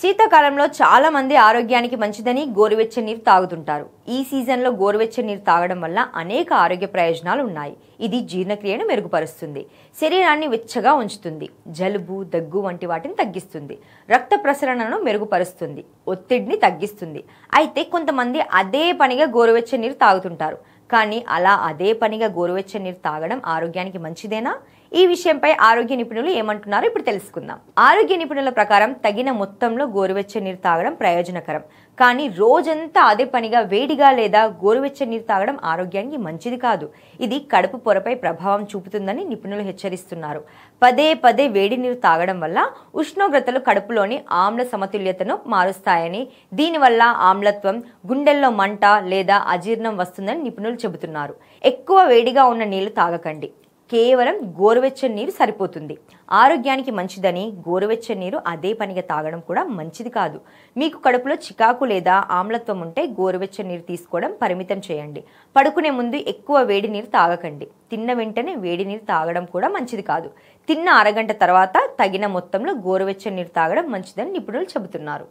శీతాకాలంలో చాలా మంది ఆరోగ్యానికి మంచిదని గోరువెచ్చని నీరు తాగుతుంటారు. ఈ సీజన్లో గోరువెచ్చని నీరు తాగడం వల్ల అనేక ఆరోగ్య ప్రయోజనాలు ఉన్నాయి. ఇది జీర్ణక్రియను మెరుగుపరుస్తుంది, శరీరాన్ని వెచ్చగా ఉంచుతుంది, జలుబు, దగ్గు వంటి వాటిని తగ్గిస్తుంది, రక్త ప్రసరణను మెరుగుపరుస్తుంది, ఒత్తిడిని తగ్గిస్తుంది. అయితే కొంతమంది అదే పనిగా గోరువెచ్చని నీరు తాగుతుంటారు. కానీ అలా అదే పనిగా గోరువెచ్చని నీరు తాగడం ఆరోగ్యానికి మంచిదేనా? ఈ విషయంపై ఆరోగ్య నిపుణులు ఏమంటున్నారో ఇప్పుడు తెలుసుకుందాం. ఆరోగ్య నిపుణుల ప్రకారం తగిన మొత్తంలో గోరువెచ్చని నీరు తాగడం ప్రయోజనకరం. కానీ రోజంతా అదే పనిగా వేడిగా లేదా గోరువెచ్చని నీరు తాగడం ఆరోగ్యానికి మంచిది కాదు. ఇది కడుపు పొరపై ప్రభావం చూపుతుందని నిపుణులు హెచ్చరిస్తున్నారు. పదే పదే వేడి నీరు తాగడం వల్ల ఉష్ణోగ్రతలు కడుపులోని ఆమ్ల సమతుల్యతను మారుస్తాయని, దీనివల్ల ఆమ్లత్వం, గుండెల్లో మంట లేదా అజీర్ణం వస్తుందని నిపుణులు చెబుతున్నారు. ఎక్కువ వేడిగా ఉన్న నీళ్లు తాగకండి. కేవలం గోరువెచ్చని నీరు సరిపోతుంది. ఆరోగ్యానికి మంచిదని గోరువెచ్చని నీరు అదే పనిగా తాగడం కూడా మంచిది కాదు. మీకు కడుపులో చికాకు లేదా ఆమ్లత్వం ఉంటే గోరువెచ్చని నీరు తీసుకోవడం పరిమితం చేయండి. పడుకునే ముందు ఎక్కువ వేడి నీరు తాగకండి. తిన్న వెంటనే వేడి నీరు తాగడం కూడా మంచిది కాదు. తిన్న అరగంట తర్వాత తగిన మొత్తంలో గోరువెచ్చని నీరు తాగడం మంచిదని నిపుణులు చెబుతున్నారు.